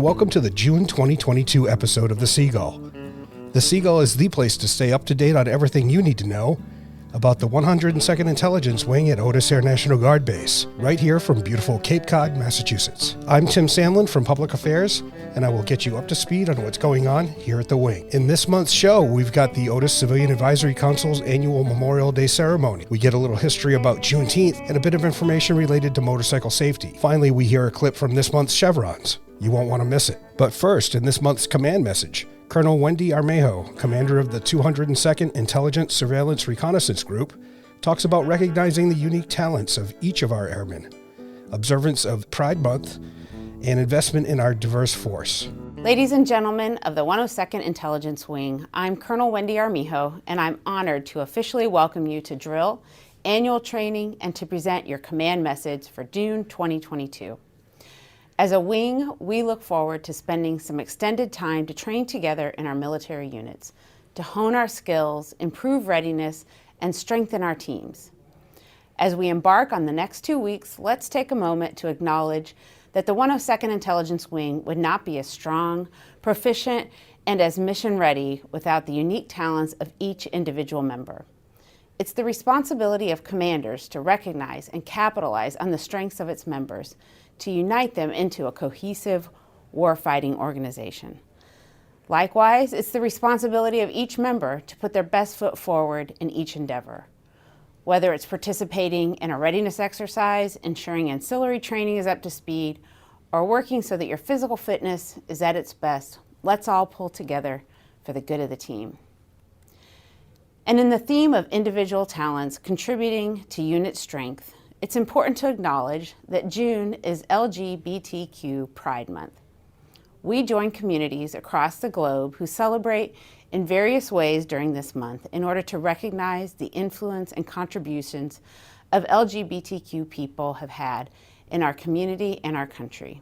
and welcome to the June 2022 episode of the Seagull. The Seagull is the place to stay up to date on everything you need to know about the 102nd Intelligence Wing at Otis Air National Guard Base, right here from beautiful Cape Cod, Massachusetts. I'm Tim Sandlin from Public Affairs, and I will get you up to speed on what's going on here at the Wing. In this month's show, we've got the Otis Civilian Advisory Council's annual Memorial Day ceremony. We get a little history about Juneteenth and a bit of information related to motorcycle safety. Finally, we hear a clip from this month's Chevrons. You won't want to miss it. But first, in this month's command message, Colonel Wendy Armijo, commander of the 202nd Intelligence Surveillance Reconnaissance Group, talks about recognizing the unique talents of each of our airmen, observance of Pride Month, and investment in our diverse force. Ladies and gentlemen of the 102nd Intelligence Wing, I'm Colonel Wendy Armijo, and I'm honored to officially welcome you to drill, annual training, and to present your command message for June 2022. As a wing, we look forward to spending some extended time to train together in our military units, to hone our skills, improve readiness, and strengthen our teams. As we embark on the next 2 weeks, let's take a moment to acknowledge that the 102nd Intelligence Wing would not be as strong, proficient, and as mission ready without the unique talents of each individual member. It's the responsibility of commanders to recognize and capitalize on the strengths of its members, to unite them into a cohesive warfighting organization. Likewise, it's the responsibility of each member to put their best foot forward in each endeavor. Whether it's participating in a readiness exercise, ensuring ancillary training is up to speed, or working so that your physical fitness is at its best, let's all pull together for the good of the team. And in the theme of individual talents contributing to unit strength, it's important to acknowledge that June is LGBTQ Pride Month. We join communities across the globe who celebrate in various ways during this month in order to recognize the influence and contributions of LGBTQ people have had in our community and our country.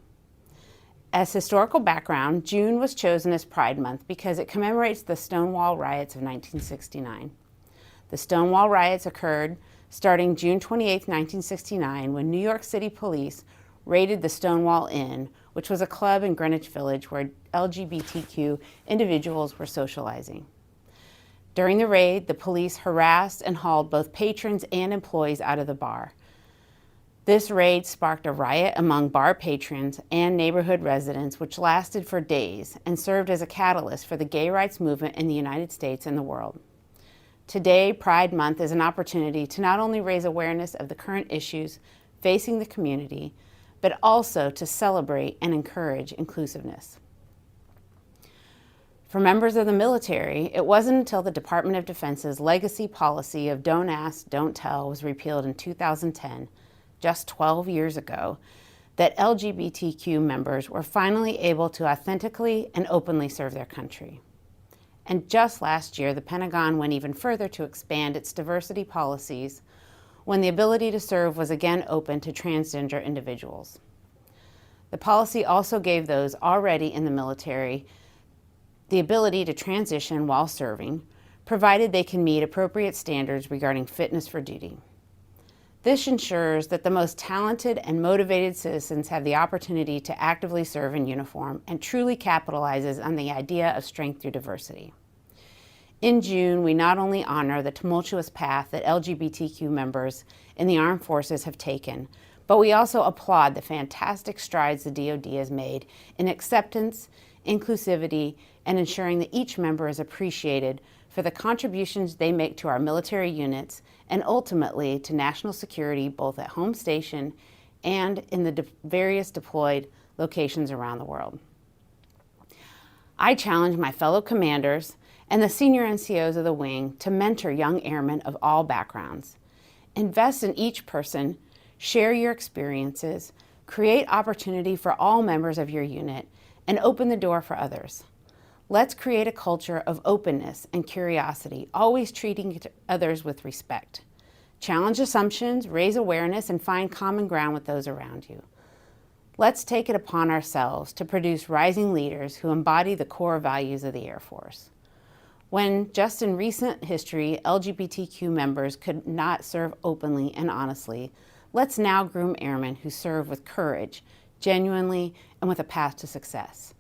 As historical background, June was chosen as Pride Month because it commemorates the Stonewall Riots of 1969. The Stonewall Riots occurred starting June 28, 1969, when New York City police raided the Stonewall Inn, which was a club in Greenwich Village where LGBTQ individuals were socializing. During the raid, the police harassed and hauled both patrons and employees out of the bar. This raid sparked a riot among bar patrons and neighborhood residents, which lasted for days and served as a catalyst for the gay rights movement in the United States and the world. Today, Pride Month is an opportunity to not only raise awareness of the current issues facing the community, but also to celebrate and encourage inclusiveness. For members of the military, it wasn't until the Department of Defense's legacy policy of Don't Ask, Don't Tell was repealed in 2010, just 12 years ago, that LGBTQ members were finally able to authentically and openly serve their country. And just last year, the Pentagon went even further to expand its diversity policies when the ability to serve was again open to transgender individuals. The policy also gave those already in the military the ability to transition while serving, provided they can meet appropriate standards regarding fitness for duty. This ensures that the most talented and motivated citizens have the opportunity to actively serve in uniform and truly capitalizes on the idea of strength through diversity. In June, we not only honor the tumultuous path that LGBTQ members in the armed forces have taken, but we also applaud the fantastic strides the DoD has made in acceptance, inclusivity, and ensuring that each member is appreciated for the contributions they make to our military units and ultimately to national security both at home station and in the various deployed locations around the world. I challenge my fellow commanders and the senior NCOs of the wing to mentor young airmen of all backgrounds. Invest in each person, share your experiences, create opportunity for all members of your unit, and open the door for others. Let's create a culture of openness and curiosity, always treating others with respect. Challenge assumptions, raise awareness, and find common ground with those around you. Let's take it upon ourselves to produce rising leaders who embody the core values of the Air Force. When, just in recent history, LGBTQ members could not serve openly and honestly, let's now groom airmen who serve with courage, genuinely, and with a path to success.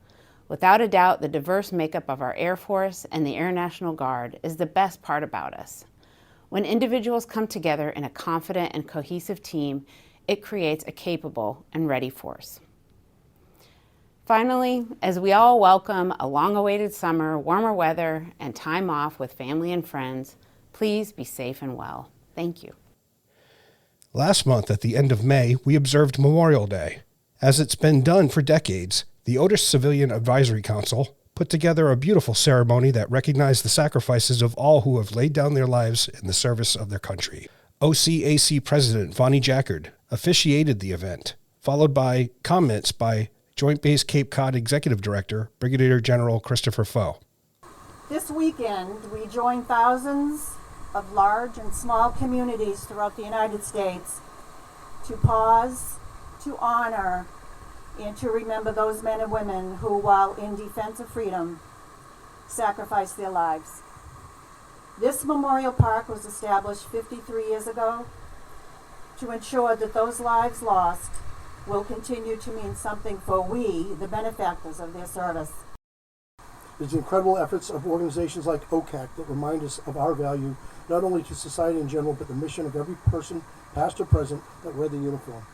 Without a doubt, the diverse makeup of our Air Force and the Air National Guard is the best part about us. When individuals come together in a confident and cohesive team, it creates a capable and ready force. Finally, as we all welcome a long-awaited summer, warmer weather, and time off with family and friends, please be safe and well. Thank you. Last month, at the end of May, we observed Memorial Day. As it's been done for decades, the Otis Civilian Advisory Council put together a beautiful ceremony that recognized the sacrifices of all who have laid down their lives in the service of their country. OCAC President Vonnie Jackard officiated the event, followed by comments by Joint Base Cape Cod Executive Director, Brigadier General Christopher Foe. This weekend, we join thousands of large and small communities throughout the United States to pause, to honor, and to remember those men and women who, while in defense of freedom, sacrificed their lives. This memorial park was established 53 years ago to ensure that those lives lost will continue to mean something for we, the benefactors of their service. It's the incredible efforts of organizations like OCAC that remind us of our value, not only to society in general, but the mission of every person, past or present, that wear the uniform.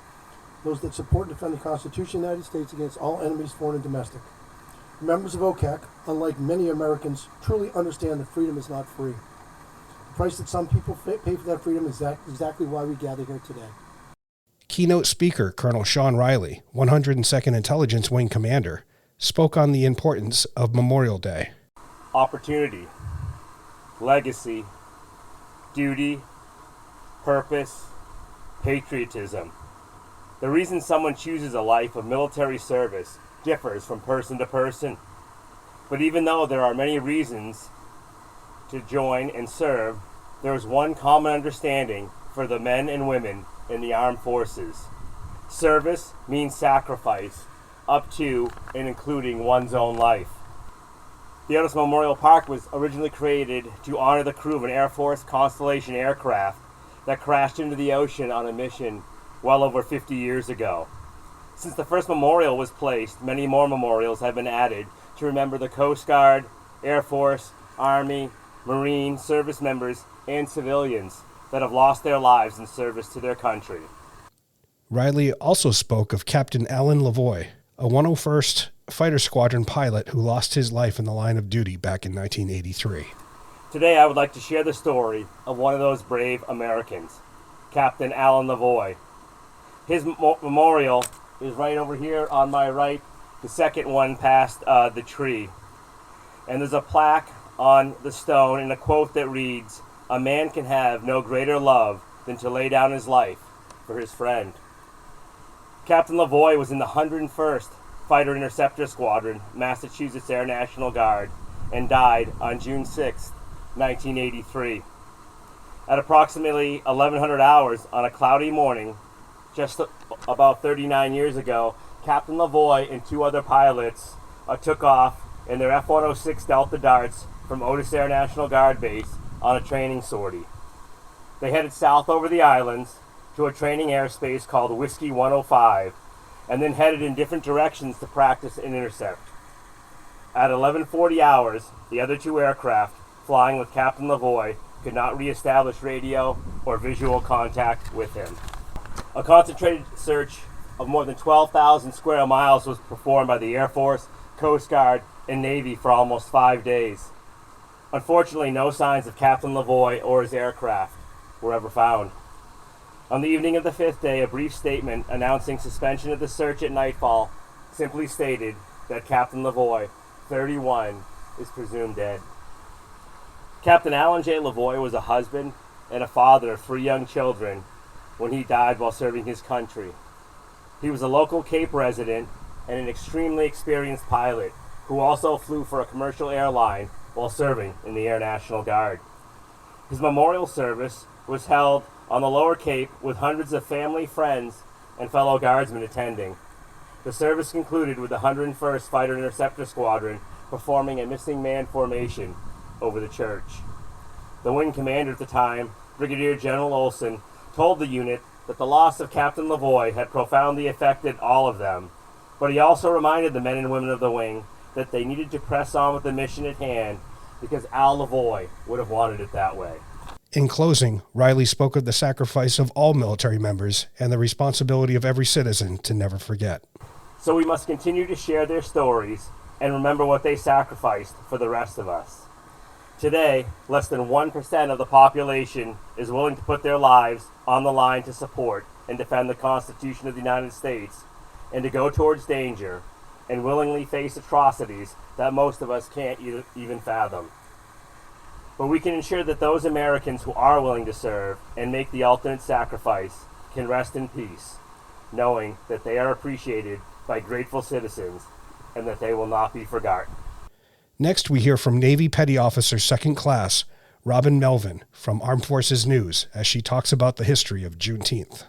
Those that support and defend the Constitution of the United States against all enemies, foreign and domestic. Members of OCAC, unlike many Americans, truly understand that freedom is not free. The price that some people pay for that freedom is exactly why we gather here today. Keynote speaker Colonel Sean Riley, 102nd Intelligence Wing Commander, spoke on the importance of Memorial Day. Opportunity, legacy, duty, purpose, patriotism. The reason someone chooses a life of military service differs from person to person. But even though there are many reasons to join and serve, there is one common understanding for the men and women in the armed forces. Service means sacrifice, up to and including one's own life. The Otis Memorial Park was originally created to honor the crew of an Air Force Constellation aircraft that crashed into the ocean on a mission well over 50 years ago. Since the first memorial was placed, many more memorials have been added to remember the Coast Guard, Air Force, Army, Marine, service members, and civilians that have lost their lives in service to their country. Riley also spoke of Captain Alan Lavoie, a 101st Fighter Squadron pilot who lost his life in the line of duty back in 1983. Today I would like to share the story of one of those brave Americans, Captain Alan Lavoie. His memorial is right over here on my right, the second one past the tree. And there's a plaque on the stone and a quote that reads, "A man can have no greater love than to lay down his life for his friend." Captain Lavoie was in the 101st Fighter Interceptor Squadron, Massachusetts Air National Guard, and died on June 6, 1983. At approximately 1100 hours on a cloudy morning, just about 39 years ago, Captain Lavoie and two other pilots took off in their F-106 Delta Darts from Otis Air National Guard Base on a training sortie. They headed south over the islands to a training airspace called Whiskey 105, and then headed in different directions to practice and intercept. At 11:40 hours, the other two aircraft, flying with Captain Lavoie, could not reestablish radio or visual contact with him. A concentrated search of more than 12,000 square miles was performed by the Air Force, Coast Guard, and Navy for almost 5 days. Unfortunately, no signs of Captain Lavoie or his aircraft were ever found. On the evening of the fifth day, a brief statement announcing suspension of the search at nightfall simply stated that Captain Lavoie, 31, is presumed dead. Captain Alan J. Lavoie was a husband and a father of 3 young children when he died while serving his country. He was a local Cape resident and an extremely experienced pilot who also flew for a commercial airline while serving in the Air National Guard. His memorial service was held on the Lower Cape with hundreds of family, friends, and fellow guardsmen attending. The service concluded with the 101st Fighter Interceptor Squadron performing a missing man formation over the church. The wing commander at the time, Brigadier General Olson, told the unit that the loss of Captain Lavoie had profoundly affected all of them, But he also reminded the men and women of the wing that they needed to press on with the mission at hand because Al Lavoie would have wanted it that way. In closing, Riley spoke of the sacrifice of all military members and the responsibility of every citizen to never forget. So we must continue to share their stories and remember what they sacrificed for the rest of us. Today, less than 1% of the population is willing to put their lives on the line to support and defend the Constitution of the United States and to go towards danger and willingly face atrocities that most of us can't even fathom. But we can ensure that those Americans who are willing to serve and make the ultimate sacrifice can rest in peace, knowing that they are appreciated by grateful citizens and that they will not be forgotten. Next, we hear from Navy Petty Officer 2nd Class Robin Melvin from Armed Forces News as she talks about the history of Juneteenth.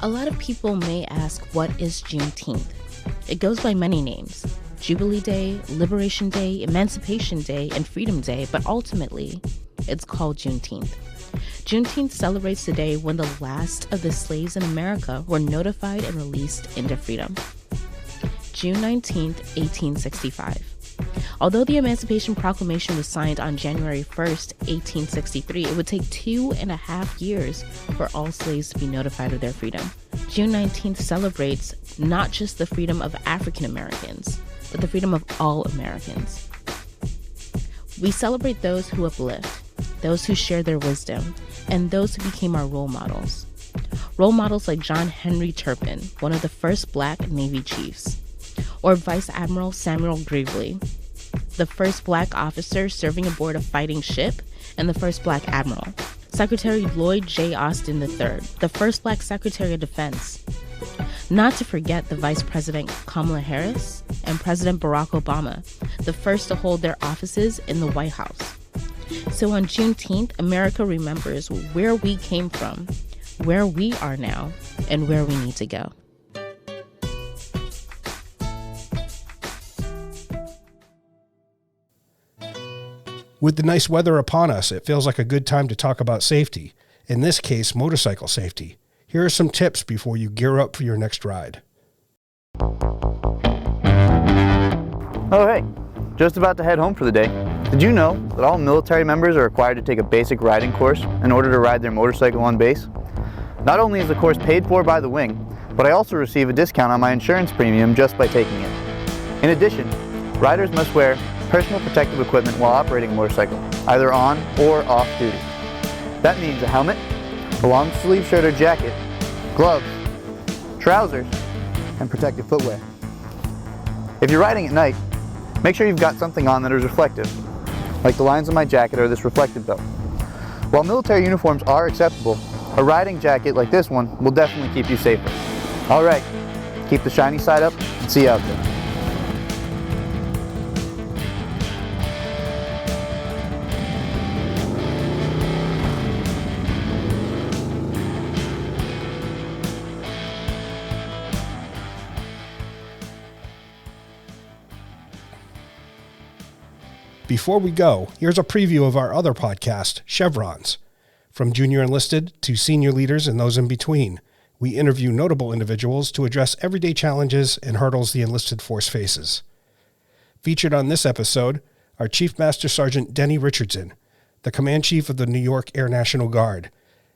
A lot of people may ask, what is Juneteenth? It goes by many names: Jubilee Day, Liberation Day, Emancipation Day, and Freedom Day, but ultimately, it's called Juneteenth. Juneteenth celebrates the day when the last of the slaves in America were notified and released into freedom. June 19th, 1865. Although the Emancipation Proclamation was signed on January 1st, 1863, it would take 2.5 years for all slaves to be notified of their freedom. June 19th celebrates not just the freedom of African Americans, but the freedom of all Americans. We celebrate those who uplift, those who share their wisdom, and those who became our role models. Role models like John Henry Turpin, one of the first Black Navy chiefs, or Vice Admiral Samuel Gravely, the first Black officer serving aboard a fighting ship and the first Black admiral. Secretary Lloyd J. Austin III, the first Black Secretary of Defense. Not to forget the Vice President Kamala Harris and President Barack Obama, the first to hold their offices in the White House. So on Juneteenth, America remembers where we came from, where we are now, and where we need to go. With the nice weather upon us, it feels like a good time to talk about safety, in this case, motorcycle safety. Here are some tips before you gear up for your next ride. Oh hey, just about to head home for the day. Did you know that all military members are required to take a basic riding course in order to ride their motorcycle on base? Not only is the course paid for by the wing, but I also receive a discount on my insurance premium just by taking it. In addition, riders must wear personal protective equipment while operating a motorcycle, either on or off duty. That means a helmet, a long sleeve shirt or jacket, gloves, trousers, and protective footwear. If you're riding at night, make sure you've got something on that is reflective, like the lines on my jacket or this reflective belt. While military uniforms are acceptable, a riding jacket like this one will definitely keep you safer. Alright, keep the shiny side up and see you out there. Before we go, here's a preview of our other podcast, Chevrons. From junior enlisted to senior leaders and those in between, we interview notable individuals to address everyday challenges and hurdles the enlisted force faces. Featured on this episode are Chief Master Sergeant Denny Richardson, the Command Chief of the New York Air National Guard,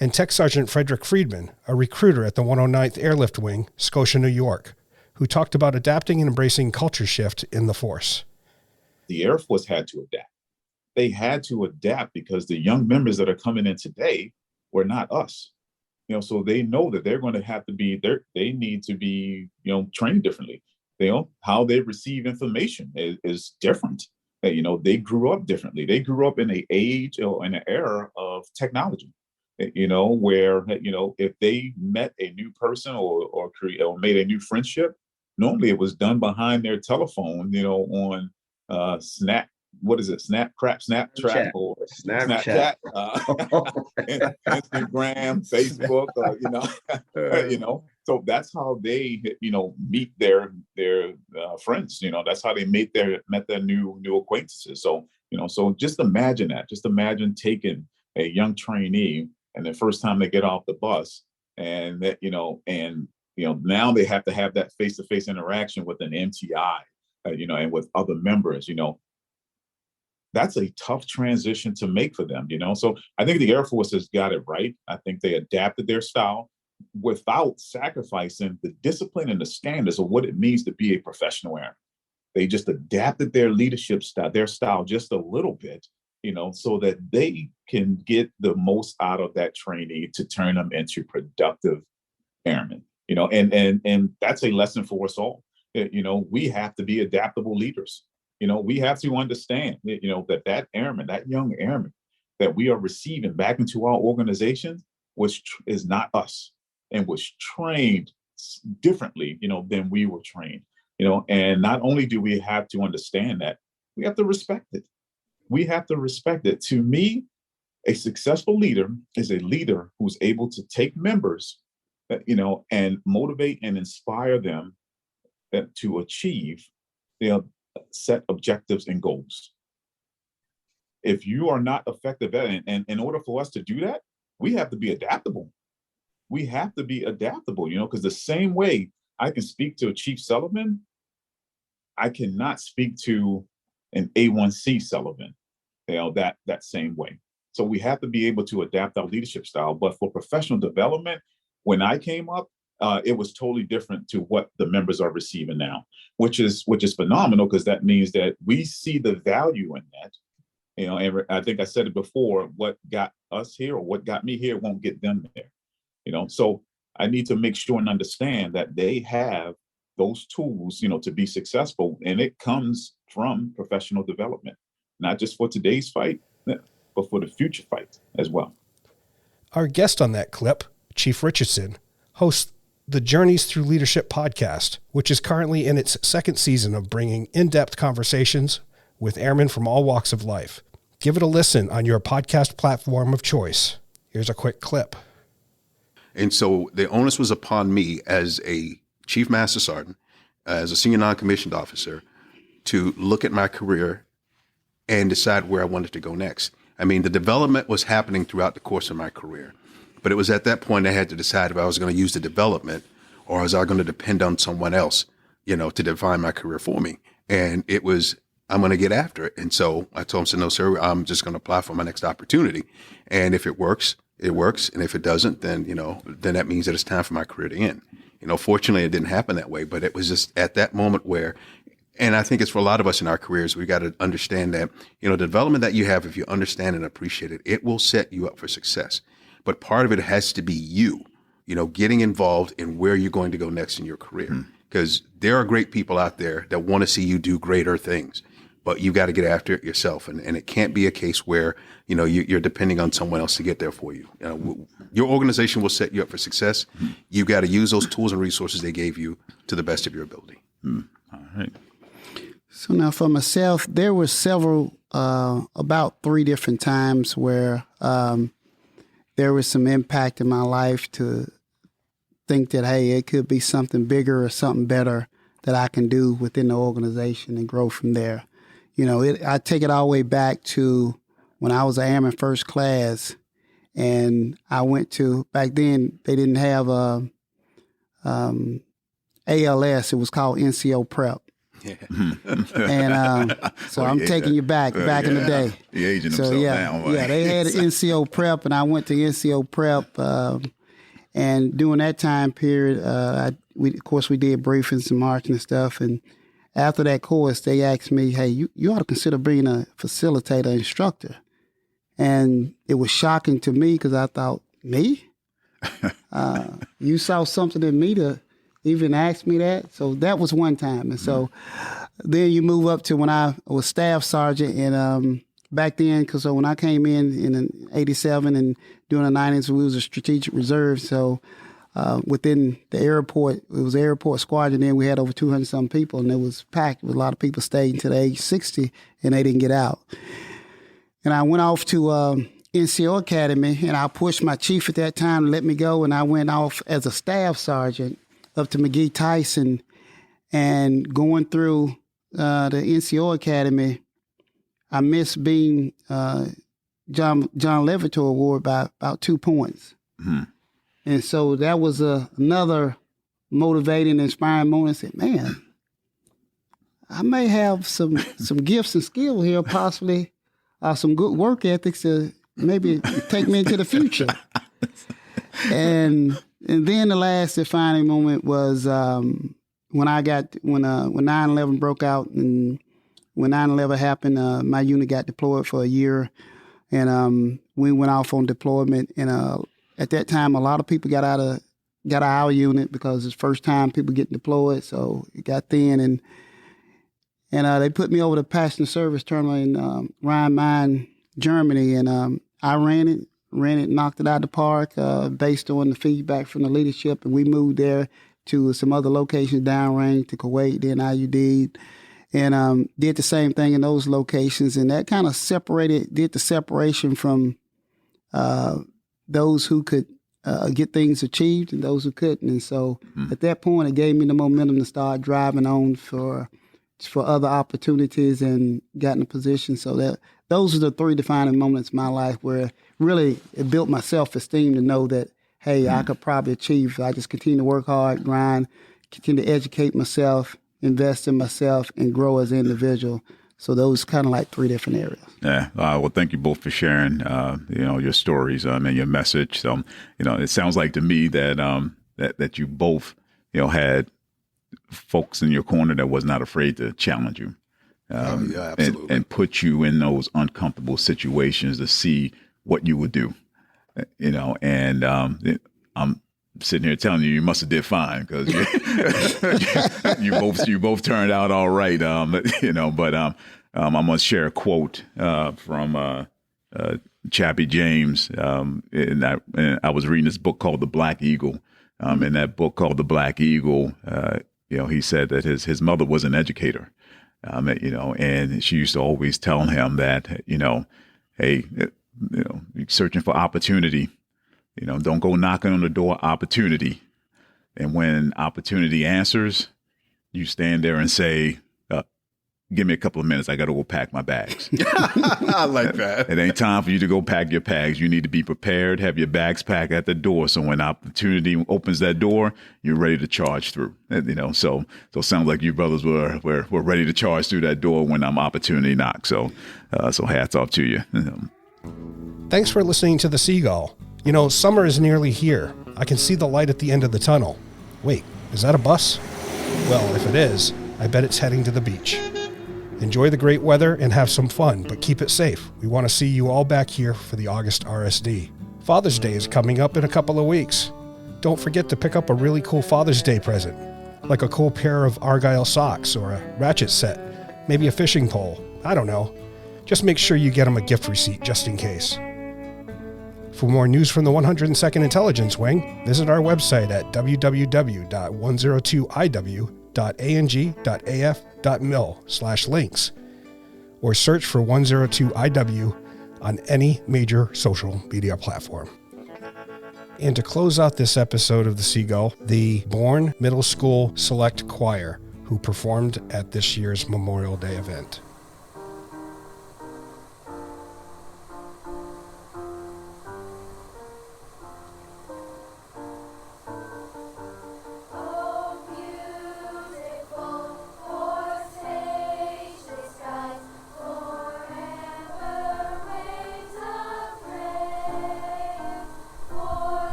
and Tech Sergeant Frederick Friedman, a recruiter at the 109th Airlift Wing, Scotia, New York, who talked about adapting and embracing culture shift in the force. The Air Force had to adapt. They had to adapt because the young members that are coming in today were not us. So they know that they're going to have to be there. They need to be, trained differently. How they receive information is different. They grew up differently. They grew up in an age or in an era of technology. Where if they met a new person or made a new friendship, normally it was done behind their telephone. On Snapchat or Snapchat, Instagram, Facebook, So that's how they, meet their friends. That's how they met their new acquaintances. So, so just imagine that. Just imagine taking a young trainee And the first time they get off the bus, and that, now they have to have that face-to-face interaction with an MTI, and with other members, that's a tough transition to make for them, So I think the Air Force has got it right. I think they adapted their style without sacrificing the discipline and the standards of what it means to be a professional airman. They just adapted their leadership style, their style just a little bit, so that they can get the most out of that trainee to turn them into productive airmen, and that's a lesson for us all. We have to be adaptable leaders. We have to understand, that airman, that young airman that we are receiving back into our organization is not us and was trained differently, than we were trained, and not only do we have to understand that, we have to respect it. We have to respect it. To me, a successful leader is a leader who's able to take members, and motivate and inspire them to achieve, set objectives and goals. If you are not effective at it, and in order for us to do that, we have to be adaptable. We have to be adaptable, because the same way I can speak to a Chief Sullivan, I cannot speak to an A1C Sullivan, that same way. So we have to be able to adapt our leadership style. But for professional development, when I came up, it was totally different to what the members are receiving now, which is phenomenal, because that means that we see the value in that. And I think I said it before, what got us here or what got me here won't get them there. So I need to make sure and understand that they have those tools, to be successful. And it comes from professional development, not just for today's fight, but for the future fight as well. Our guest on that clip, Chief Richardson, hosts the Journeys Through Leadership podcast, which is currently in its second season of bringing in-depth conversations with airmen from all walks of life. Give it a listen on your podcast platform of choice. Here's a quick clip. And so the onus was upon me as a Chief Master Sergeant, as a senior non-commissioned officer, to look at my career and decide where I wanted to go next. I mean, the development was happening throughout the course of my career, but it was at that point I had to decide if I was going to use the development or was I going to depend on someone else, to define my career for me. And it was, I'm going to get after it. And so I told him, so no, sir, I'm just going to apply for my next opportunity. And if it works, it works. And if it doesn't, then, then that means that it's time for my career to end. Fortunately, it didn't happen that way, but it was just at that moment where, and I think it's for a lot of us in our careers, we got to understand that, the development that you have, if you understand and appreciate it, it will set you up for success. But part of it has to be you, getting involved in where you're going to go next in your career. Because there are great people out there that want to see you do greater things, but you got to get after it yourself. And it can't be a case where, you're depending on someone else to get there for you. Your organization will set you up for success. You got to use those tools and resources they gave you to the best of your ability. All right. So now for myself, there were several, about 3 different times where there was some impact in my life to think that, hey, it could be something bigger or something better that I can do within the organization and grow from there. I take it all the way back to when I was an Airman First Class, and I went to, back then they didn't have ALS, it was called NCO Prep. Yeah. And so I'm taking you back in the day. He aging so himself yeah, now. Right? Yeah, they had NCO Prep, and I went to NCO Prep. And during that time period, we did briefings and marching and stuff. And after that course, they asked me, hey, you ought to consider being a facilitator instructor. And it was shocking to me because I thought, me? You saw something in me to even ask me that? So that was one time. And so then you move up to when I was staff sergeant. And back then, because when I came in 87 and during the 90s, we was a strategic reserve. So within the airport, it was airport squadron. Then we had over 200-some people, and it was packed. A lot of people stayed until age 60, and they didn't get out. And I went off to NCO Academy, and I pushed my chief at that time to let me go, and I went off as a staff sergeant up to McGee Tyson. And going through the NCO Academy, I missed being John Levitor Award by about 2 points. Mhm. And so that was another motivating, inspiring moment. I said, man, I may have some gifts and skill here, possibly some good work ethics to maybe take me into the future. And then the last defining moment was when 9/11 broke out, and when 9/11 happened, my unit got deployed for a year, and we went off on deployment. And at that time, a lot of people got out of our unit because it's the first time people get deployed, so it got thin. And they put me over the passenger service terminal in Rhein-Main, Germany, and I ran it, knocked it out of the park based on the feedback from the leadership, and we moved there to some other locations downrange, to Kuwait, then IUD, and did the same thing in those locations, and that kind of did the separation from those who could get things achieved and those who couldn't. And so at that point, it gave me the momentum to start driving on for other opportunities and got in a position. So that those are the 3 defining moments in my life where really it built my self-esteem to know that, hey, I could probably achieve. I just continue to work hard, grind, continue to educate myself, invest in myself, and grow as an individual. So those kind of like 3 different areas. Yeah. Well, thank you both for sharing, your stories and your message. So, it sounds like to me that that you both, had folks in your corner that was not afraid to challenge you, yeah, absolutely. and put you in those uncomfortable situations to see what you would do, and I'm sitting here telling you must have did fine because you both turned out all right, but I'm going to share a quote from Chappie James, and I was reading this book called The Black Eagle. In that book called The Black Eagle, he said that his mother was an educator, and she used to always tell him that, hey, you're searching for opportunity, don't go knocking on the door, opportunity. And when opportunity answers, you stand there and say, give me a couple of minutes. I got to go pack my bags. I like that. It ain't time for you to go pack your bags. You need to be prepared, have your bags packed at the door. So when opportunity opens that door, you're ready to charge through. So it sounds like you brothers were ready to charge through that door when opportunity knocks. So hats off to you. Thanks for listening to The Seagull. Summer is nearly here. I can see the light at the end of the tunnel. Wait, is that a bus? Well, if it is, I bet it's heading to the beach. Enjoy the great weather and have some fun, but keep it safe. We want to see you all back here for the August RSD. Father's Day is coming up in a couple of weeks. Don't forget to pick up a really cool Father's Day present, like a cool pair of Argyle socks or a ratchet set, maybe a fishing pole. I don't know. Just make sure you get them a gift receipt just in case. For more news from the 102nd Intelligence Wing, visit our website at www.102iw.ang.af.mil/links or search for 102IW on any major social media platform. And to close out this episode of The Seagull, the Bourne Middle School Select Choir, who performed at this year's Memorial Day event.